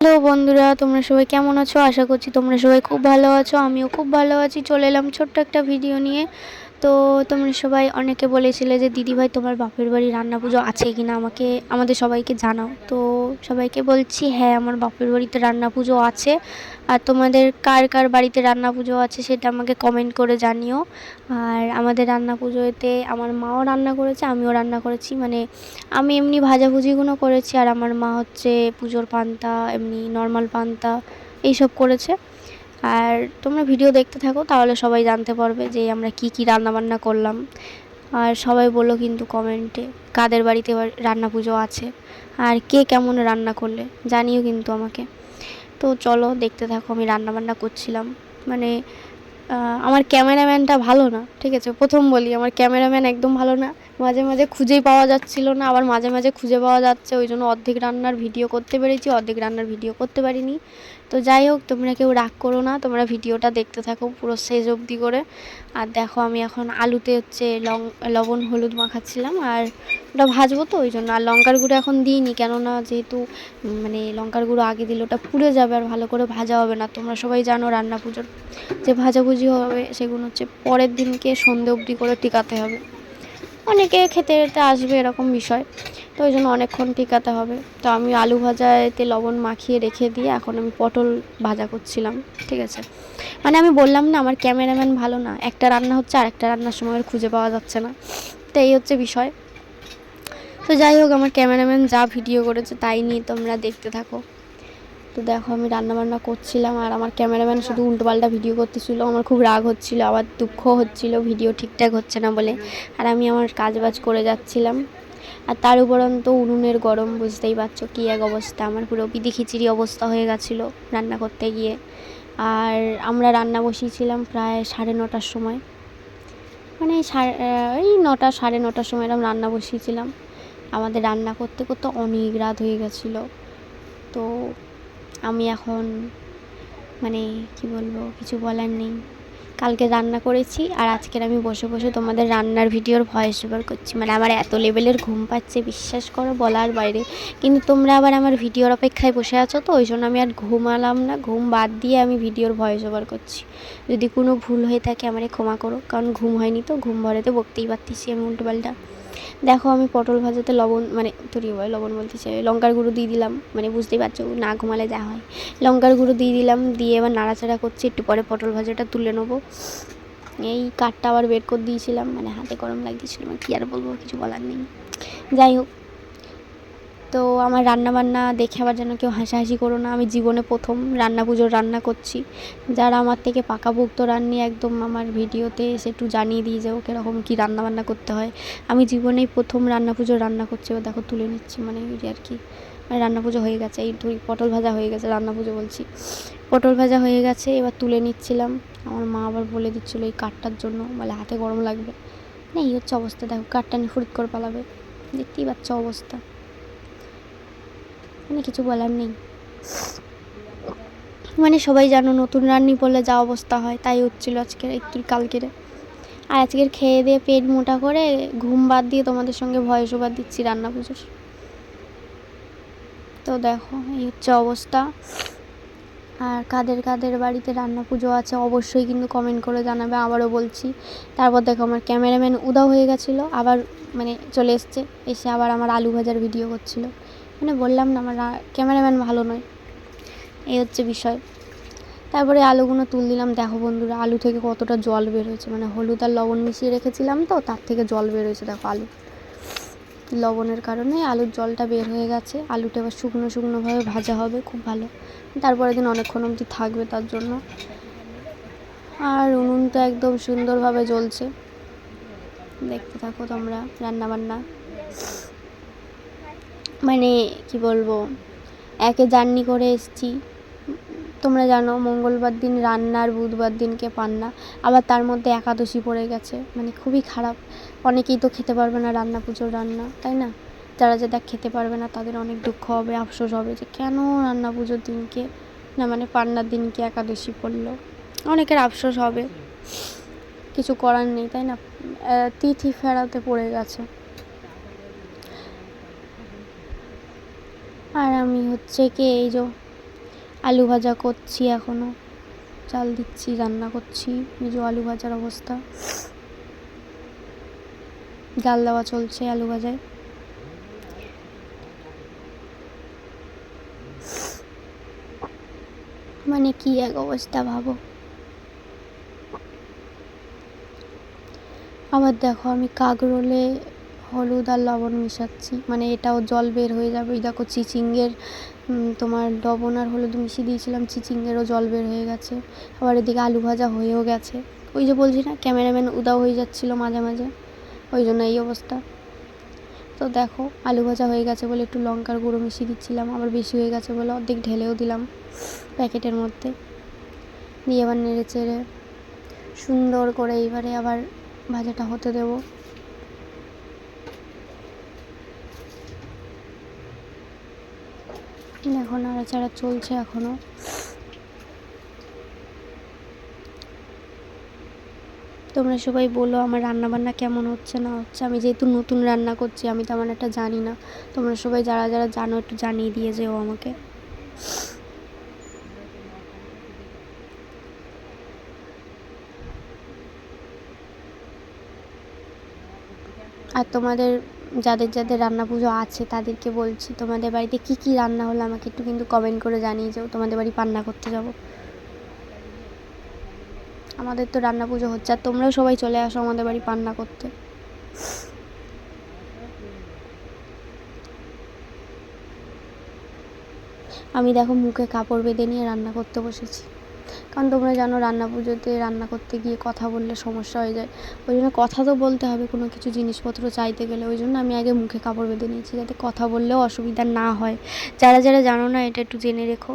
Hello বন্ধুরা, তোমরা সবাই কেমন আছো? আশা করছি তোমরা সবাই খুব ভালো আছো। আমিও খুব ভালো আছি। চলে এলাম ছোট্ট একটা ভিডিও নিয়ে। তো তোমরা সবাই অনেকে বলেছিলে যে দিদিভাই তোমার বাপের বাড়ি রান্না পুজো আছে কি না, আমাদের সবাইকে জানাও। তো সবাইকে বলছি, হ্যাঁ, আমার বাপের বাড়িতে রান্না পুজো আছে। আর তোমাদের কার কার বাড়িতে রান্না পুজো আছে সেটা আমাকে কমেন্ট করে জানিও। আর আমাদের রান্না পুজোতে আমার মাও রান্না করেছে, আমিও রান্না করেছি। মানে আমি এমনি ভাজাভুজিগুলো করেছি, আর আমার মা হচ্ছে পুজোর পান্তা, এমনি নর্মাল পান্তা এইসব করেছে। আর তোমরা ভিডিও দেখতে থাকো, তাহলে সবাই জানতে পারবে যে আমরা কি কি রান্নাবান্না করলাম। আর সবাই বলো কিন্তু কমেন্টে কাদের বাড়িতে রান্না পুজো আছে, আর কে কেমন রান্না করলে জানিও কিন্তু আমাকে। তো চলো দেখতে থাকো, আমি রান্নাবান্না করছিলাম। মানে আমার ক্যামেরাম্যানটা ভালো না, ঠিক আছে? প্রথম বলি, আমার ক্যামেরাম্যান একদম ভালো না। মাঝে মাঝে খুঁজেই পাওয়া যাচ্ছিল না, আবার মাঝে মাঝে খুঁজে পাওয়া যাচ্ছে। ওই জন্য অর্ধেক রান্নার ভিডিও করতে পেরেছি, অর্ধেক রান্নার ভিডিও করতে পারিনি। তো যাই হোক, তোমরা কেউ রাগ করো না, তোমরা ভিডিওটা দেখতে থাকো পুরো শেষ অবধি করে। আর দেখো, আমি এখন আলুতে হচ্ছে লবণ হলুদ মাখাচ্ছিলাম, আর ওটা ভাজবো তো ওই জন্য। আর লঙ্কার গুঁড়ো এখন দিইনি, কেননা যেহেতু মানে লঙ্কার গুঁড়ো আগে দিলে ওটা পুড়ে যাবে আর ভালো করে ভাজা হবে না। তোমরা সবাই জানো রান্না পুজোর যে ভাজাভুজি হবে সেগুলো হচ্ছে পরের দিনকে সন্ধে অবধি করে টিকাতে হবে। অনেকে খেতে খেতে আসবে, এরকম বিষয়। তো ওই জন্য অনেকক্ষণ টিকাতে হবে। তো আমি আলু ভাজাতে লবণ মাখিয়ে রেখে দিয়ে এখন আমি পটল ভাজা করছিলাম, ঠিক আছে? মানে আমি বললাম না, আমার ক্যামেরাম্যান ভালো না, একটা রান্না হচ্ছে আর একটা রান্নার সময় খুঁজে পাওয়া যাচ্ছে না। তো এই হচ্ছে বিষয়। তো যাই হোক, আমার ক্যামেরাম্যান যা ভিডিও করেছে তাই নিয়ে তোমরা দেখতে থাকো। তো দেখো, আমি রান্নাবান্না করছিলাম আর আমার ক্যামেরাম্যান শুধু উল্টোপাল্টা ভিডিও করতেছিল। আমার খুব রাগ হচ্ছিলো, আবার দুঃখ হচ্ছিলো ভিডিও ঠিকঠাক হচ্ছে না বলে। আর আমি আমার কাজবাজ করে যাচ্ছিলাম। আর তার উপরন্ত উনুনের গরম, বুঝতেই পারছো কী এক অবস্থা। আমার পুরো বিধি খিচিড়ি অবস্থা হয়ে গেছিলো রান্না করতে গিয়ে। আর আমরা রান্না বসিয়েছিলাম প্রায় 9:30টার সময়। মানে এই 9টা 9:30টার সময় এরকম রান্না বসিয়েছিলাম। আমাদের রান্না করতে করতে অনেক রাত হয়ে গেছিলো। তো আমি এখন মানে কি বলবো, কিছু বলার নেই। কালকে রান্না করেছি আর আজকের আমি বসে বসে তোমাদের রান্নার ভিডিওর ভয়েস ওভার করছি। মানে আমার এত লেভেলের ঘুম পাচ্ছে, বিশ্বাস করো, বলার বাইরে। কিন্তু তোমরা আবার আমার ভিডিওর অপেক্ষায় বসে আছো, তো ওই জন্য আমি আর ঘুমালাম না, ঘুম বাদ দিয়ে আমি ভিডিওর ভয়েস ওভার করছি। যদি কোনো ভুল হয়ে থাকে আমারে ক্ষমা করো, কারণ ঘুম হয়নি, তো ঘুম ভরেতে বকতেই পারতেছি আমি উল্টোপাল্টা। দেখো, আমি পটল ভাজাতে লবণ, মানে লবণ বলতেছে, লঙ্কার গুঁড়ো দিয়ে দিলাম। মানে বুঝতেই পারছো না ঘুমালে যা হয়। লঙ্কার গুঁড়ো দিয়ে দিলাম, দিয়ে এবার নাড়াচাড়া করছি। একটু পরে পটল ভাজাটা তুলে নেবো। এই কাঠটা আবার বের করে দিয়েছিলাম, মানে হাতে গরম লাগতেছিল, মানে কী আর বলবো, কিছু বলার নেই। যাই হোক, তো আমার রান্নাবান্না দেখে আবার যেন কেউ হাসাহাসি করো না। আমি জীবনে প্রথম রান্না পুজোর রান্না করছি। যারা আমার থেকে পাকাপোক্ত রান্নি একদম আমার ভিডিওতে এসে একটু জানিয়ে দিয়ে যাও কীরকম কী রান্নাবান্না করতে হয়। আমি জীবনেই প্রথম রান্না পুজোর রান্না করছি। ও দেখো তুলে নিচ্ছি, মানে ওই আর কি। মানে রান্না পুজো হয়ে গেছে, এই পটল ভাজা হয়ে গেছে, রান্না পুজো বলছি, পটল ভাজা হয়ে গেছে, এবার তুলে নিচ্ছিলাম। আমার মা আবার বলে দিচ্ছিলো এই কাঠটার জন্য, বলে হাতে গরম লাগবে না। এই হচ্ছে অবস্থা, দেখো কাঠটা নিয়ে ফুরুত করে পালাবে, দেখতেই পাচ্ছ অবস্থা। মানে কিছু বলার নেই। মানে সবাই জানো নতুন রান্নি বলে যা অবস্থা হয়, তাই হচ্ছিল আজকের একটু কালকের। আর আজকের খেয়ে দিয়ে পেট মোটা করে ঘুম বাদ দিয়ে তোমাদের সঙ্গে ভয়েস ওভার দিচ্ছি রান্না পুজোর। তো দেখো, এই হচ্ছে অবস্থা। আর কাদের কাদের বাড়িতে রান্না পুজো আছে অবশ্যই কিন্তু কমেন্ট করে জানাবে, আবারও বলছি। তারপর দেখো, আমার ক্যামেরাম্যান উধাও হয়ে গেছিলো, আবার মানে চলে এসে আবার আমার আলু ভাজার ভিডিও করছিল। মানে বললাম না, আমার ক্যামেরাম্যান ভালো নয়, এই হচ্ছে বিষয়। তারপরে আলুগুলো তুল দিলাম। দেখো বন্ধুরা, আলু থেকে কতটা জল বের হয়েছে, মানে হলুদ আর লবণ মিশিয়ে রেখেছিলাম, তো তার থেকে জল বের হয়েছে। দেখো, আলু লবণের কারণে আলুর জলটা বের হয়ে গেছে। আলুটা এবার শুকনো শুকনোভাবে ভাজা হবে, খুব ভালো। তারপরের দিন অনেকক্ষণ অবধি থাকবে তার জন্য। আর উনুনটা একদম সুন্দরভাবে জ্বলছে, দেখতে থাকো তোমরা রান্নাবান্না। মানে কি বলবো, একে জার্নি করে এসছি। তোমরা জানো মঙ্গলবার দিন রান্না আর বুধবার দিনকে পান্না, আবার তার মধ্যে একাদশী পড়ে গেছে। মানে খুবই খারাপ। অনেকেই তো খেতে পারবে না রান্না পুজোর রান্না, তাই না? যারা যেটা খেতে পারবে না তাদের অনেক দুঃখ হবে, আফসোস হবে যে কেন রান্না পুজোর দিনকে না, মানে পান্নার দিনকে একাদশী পড়লো। অনেকের আফসোস হবে, কিছু করার নেই, তাই না? তিথি ফেরাতে পড়ে গেছে। আর আমি হচ্ছে কি, এই যে আলু ভাজা করছি, এখনও চাল দিচ্ছি, রান্না করছি। এই যে আলু ভাজার অবস্থা, ডাল দেওয়া চলছে আলু ভাজায়। মানে কি এক অবস্থা ভাবো। আবার দেখো আমি কাঁকরোলে হলুদ আর লবণ মিশাচ্ছি, মানে এটাও জল বের হয়ে যাবে। এই দেখো চিচিঙ্গের তোমার লবণ আর হলুদ মিশিয়ে দিয়েছিলাম, চিচিঙ্গেরও জল বের হয়ে গেছে। আবার এদিকে আলু ভাজা হয়েও গেছে। ওই যে বলছি না, ক্যামেরাম্যান উদাও হয়ে যাচ্ছিলো মাঝে মাঝে, ওই জন্য এই অবস্থা। তো দেখো আলু ভাজা হয়ে গেছে বলে একটু লঙ্কার গুঁড়ো মিশিয়ে দিচ্ছিলাম, আবার বেশি হয়ে গেছে বলে অর্ধেক ঢেলেও দিলাম প্যাকেটের মধ্যে দিয়ে। আবার নেড়ে চেড়ে সুন্দর করে এইবারে আবার ভাজাটা হতে দেবো। দেখো নাড়াচাড়া চলছে এখনও। তোমরা সবাই বলো আমার রান্নাবান্না কেমন হচ্ছে না হচ্ছে। আমি যেহেতু নতুন রান্না করছি, আমি তেমন একটা জানি না। তোমরা সবাই যারা যারা জানো একটু জানিয়ে দিয়ে যেও আমাকে। আর তোমাদের যাদের যাদের রান্না পুজো আছে তাদেরকে বলছি, তোমাদের বাড়িতে কি কি রান্না হলো আমাকে একটু কিন্তু কমেন্ট করে জানিয়ে যাও। তোমাদের বাড়ি পান্না করতে যাব। আমাদের তো রান্না পুজো হচ্ছে, আর তোমরাও সবাই চলে আসো আমাদের বাড়ি পান্না করতে। আমি দেখো মুখে কাপড় বেঁধে নিয়ে রান্না করতে বসেছি, কারণ তোমরা জানো রান্না পুজোতে রান্না করতে গিয়ে কথা বললে সমস্যা হয়ে যায়। ওই জন্য কথা তো বলতে হবে কোনো কিছু জিনিসপত্র চাইতে গেলে, ওই জন্য আমি আগে মুখে কাপড় বেঁধে নিয়েছি, যাতে কথা বললেও অসুবিধা না হয়। যারা যারা জানো না এটা একটু জেনে রেখো।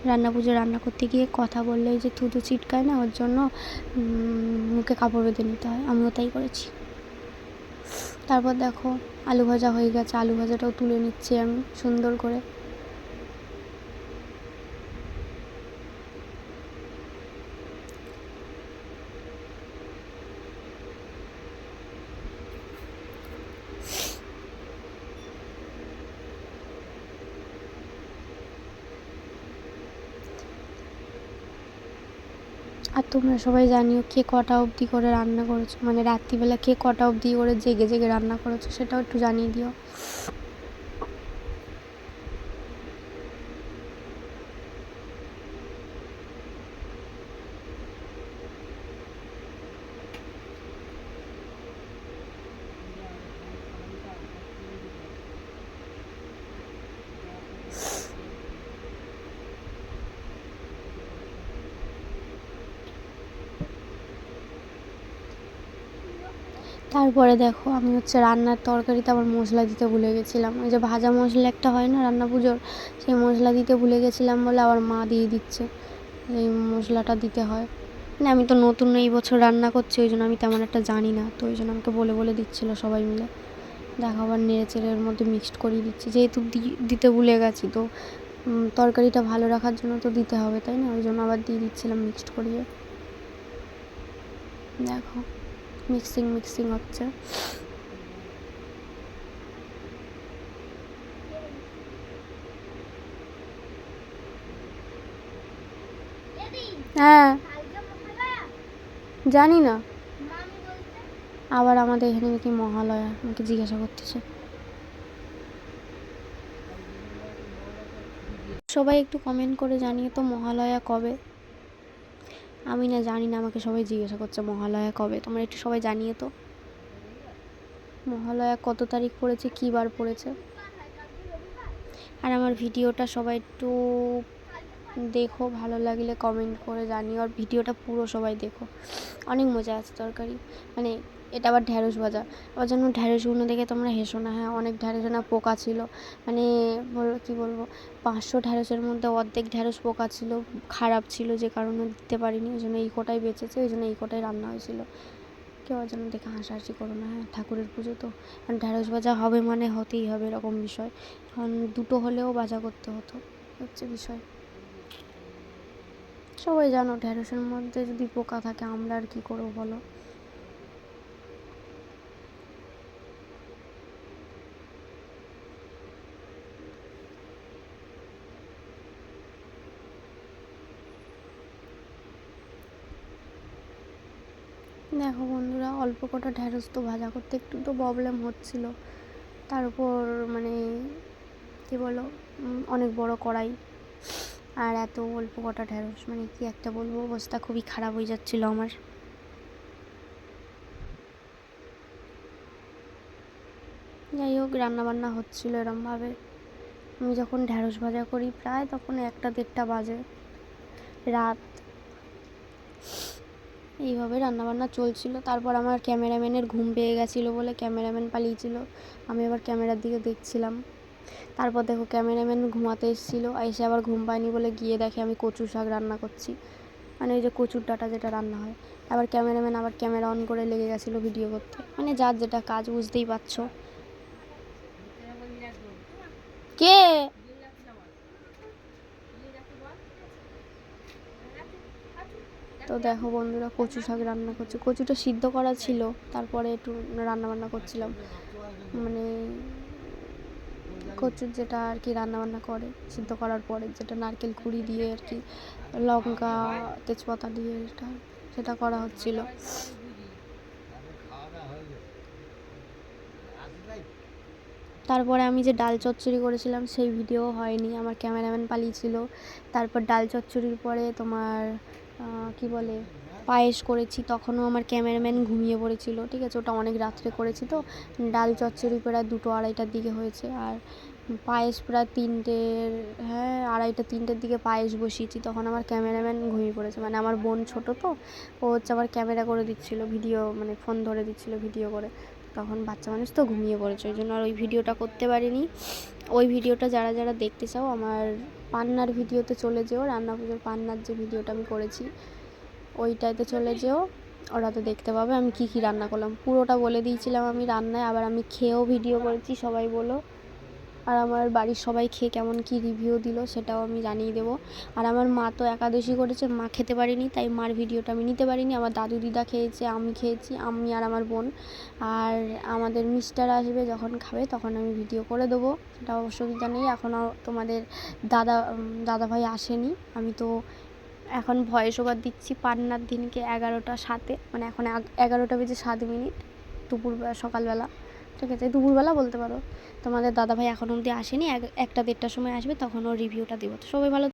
রান্না পুজো রান্না করতে গিয়ে কথা বললে ওই যে থুতু ছিটকায় না, ওর জন্য মুখে কাপড় বেঁধে নিতে হয়। আমিও তাই করেছি। তারপর দেখো আলু ভাজা হয়ে গেছে, আলু ভাজাটাও তুলে নিচ্ছি আমি সুন্দর করে। আর তোমরা সবাই জানিও কে কটা অবধি করে রান্না করেছো, মানে রাত্রিবেলা কে কটা অবধি করে জেগে জেগে রান্না করেছো সেটাও একটু জানিয়ে দিও। তারপরে দেখো আমি হচ্ছে রান্নার তরকারিতে আবার মশলা দিতে ভুলে গেছিলাম। ওই যে ভাজা মশলা একটা হয় না রান্না পুজোর, সেই মশলা দিতে ভুলে গেছিলাম বলে আবার মা দিয়ে দিচ্ছে এই মশলাটা দিতে হয়। মানে আমি তো নতুন এই বছর রান্না করছি, ওই জন্য আমি তেমন একটা জানি না, তো ওই জন্য আমাকে বলে বলে দিচ্ছিলো সবাই মিলে। দেখো আবার নেড়ে চেড়ে এর মধ্যে মিক্সড করিয়ে দিচ্ছি, যেহেতু দিতে ভুলে গেছি তো তরকারিটা ভালো রাখার জন্য তো দিতে হবে, তাই না? ওই জন্য আবার দিয়ে দিচ্ছিলাম মিক্সড করিয়ে। দেখো মিক্সিং মিক্সিং হচ্ছে। হ্যাঁ জানি না, আবার আমাদের এখানে নাকি মহালয়া, আমাকে জিজ্ঞাসা করতেছে। সবাই একটু কমেন্ট করে জানিয়ে তো মহালয়া কবে। আমি না জানি না, আমাকে সবাই জিজ্ঞাসা করছে মহালয়া কবে। তোমরা একটু সবাই জানিয়ে তো মহালয়া কত তারিখ পড়েছে, কী বার পড়েছে। আর আমার ভিডিওটা সবাই একটু দেখো, ভালো লাগলে কমেন্ট করে জানিও, আর ভিডিওটা পুরো সবাই দেখো। অনেক মজা আছে তরকারি, মানে এটা আবার ঢ্যাঁড়স ভাজা। আবার যেন ঢ্যাঁড়সগুলো দেখে তোমরা হেসো না, হ্যাঁ অনেক ঢ্যাঁড়সে না পোকা ছিল, মানে কী বলবো 500 ঢ্যাঁড়সের মধ্যে অর্ধেক ঢ্যাঁড়স পোকা ছিল, খারাপ ছিল, যে কারণে দিতে পারিনি। ওই জন্য এই কোটাই বেঁচেছে, ওই জন্য এই কোটাই রান্না হয়েছিল। কেউ যেন দেখে হাসাহাসি করো না, হ্যাঁ ঠাকুরের পুজো তো, আর ঢ্যাঁড়স ভাজা হবে মানে হতেই হবে এরকম বিষয়। কারণ দুটো হলেও ভাজা করতে হতো, হচ্ছে বিষয়। সবাই জানো ঢ্যাঁড়সের মধ্যে যদি পোকা থাকে আমরা আর কী করবো বলো। দেখো বন্ধুরা, অল্প কটা ঢ্যাঁড়স তো ভাজা করতে একটু তো প্রবলেম হচ্ছিল, তার উপর মানে কী বলো, অনেক বড় কড়াই আর এত অল্প কটা ঢ্যাঁড়স, মানে কি একটা বলবো, অবস্থা খুবই খারাপ হয়ে যাচ্ছিল আমার। যাই হোক, রান্নাবান্না হচ্ছিলো এরমভাবে। আমি যখন ঢ্যাঁড়স ভাজা করি প্রায় তখন 1টা-1:30 বাজে রাত। এইভাবে রান্নাবান্না চলছিল। তারপর আমার ক্যামেরাম্যানের ঘুম পেয়ে গেছিলো বলে ক্যামেরাম্যান পালিয়েছিল, আমি আবার ক্যামেরার দিকে দেখছিলাম। তারপর দেখো ক্যামেরাম্যান ঘুমাতে এসেছিলো, এসে আবার ঘুম পায়নি বলে গিয়ে দেখে আমি কচু শাক রান্না করছি, মানে ওই যে কচুর ডাঁটা যেটা রান্না হয়। আবার ক্যামেরাম্যান আবার ক্যামেরা অন করে লেগে গেছিলো ভিডিও করতে, মানে যার যেটা কাজ বুঝতেই পারছো। কে তো দেখো বন্ধুরা, কচু শাক রান্না করছি, কচুটা সিদ্ধ করা ছিল, তারপরে একটু রান্নাবান্না করছিলাম, মানে কচুর যেটা আর কি রান্নাবান্না করে সিদ্ধ করার পরে, যেটা নারকেল কুড়ি দিয়ে আর কি, লঙ্কা তেজপাতা দিয়ে সেটা করা হচ্ছিল। তারপরে আমি যে ডাল চচ্চড়ি করেছিলাম সেই ভিডিও হয়নি, আমার ক্যামেরাম্যান পালিয়েছিল। তারপর ডাল চচ্চড়ির পরে তোমার কি বলে পায়েস করেছি, তখনও আমার ক্যামেরাম্যান ঘুমিয়ে পড়েছিল, ঠিক আছে, ওটা অনেক রাত্রে করেছি তো। ডাল চচ্চড়ি প্রায় 2-2:30টার দিকে হয়েছে, আর পায়েস প্রায় 3টের, হ্যাঁ 2:30-3টের দিকে পায়েস বসিয়েছি, তখন আমার ক্যামেরাম্যান ঘুমিয়ে পড়েছে। মানে আমার বোন ছোটো তো, ও হচ্ছে আমার ক্যামেরা করে দিচ্ছিলো ভিডিও, মানে ফোন ধরে দিচ্ছিলো ভিডিও করে, তখন বাচ্চা মানুষ তো ঘুমিয়ে পড়েছে, ওই জন্য আর ওই ভিডিওটা করতে পারিনি। ওই ভিডিওটা যারা যারা দেখতে চাও আমার পান্নার ভিডিওতে চলে যেও, রান্না পুজোর পান্নার যে ভিডিওটা আমি করেছি ওইটাতে চলে যেও, ওরা তো দেখতে পাবে আমি কি কি রান্না করলাম, পুরোটা বলে দিয়েছিলাম আমি রান্নায়। আবার আমি খেয়েও ভিডিও করেছি, সবাই বলো। আর আমার বাড়ির সবাই খেয়ে কেমন কি রিভিউ দিল সেটাও আমি জানিয়ে দেবো। আর আমার মা তো একাদশী করেছে, মা খেতে পারিনি, তাই মার ভিডিওটা আমি নিতে পারিনি। আমার দাদু দিদা খেয়েছে, আমি খেয়েছি, আমি আর আমার বোন। আর আমাদের মিস্টার আসবে, যখন খাবে তখন আমি ভিডিও করে দেবো, সেটা অসুবিধা নেই। এখনও তোমাদের দাদাভাই আসেনি, আমি তো এখন ভয়েস ওভার দিচ্ছি পান্নার দিনকে 11টা 7, মানে এখন 11টা বেজে 7 মিনিট, সকালবেলা, ঠিক আছে, দুপুরবেলা বলতে পারো। তোমাদের দাদাভাই এখন অবধি আসেনি, 1টা-1:30টার সময় আসবে, তখন ওর রিভিউটা দেবো। তো সবাই ভালো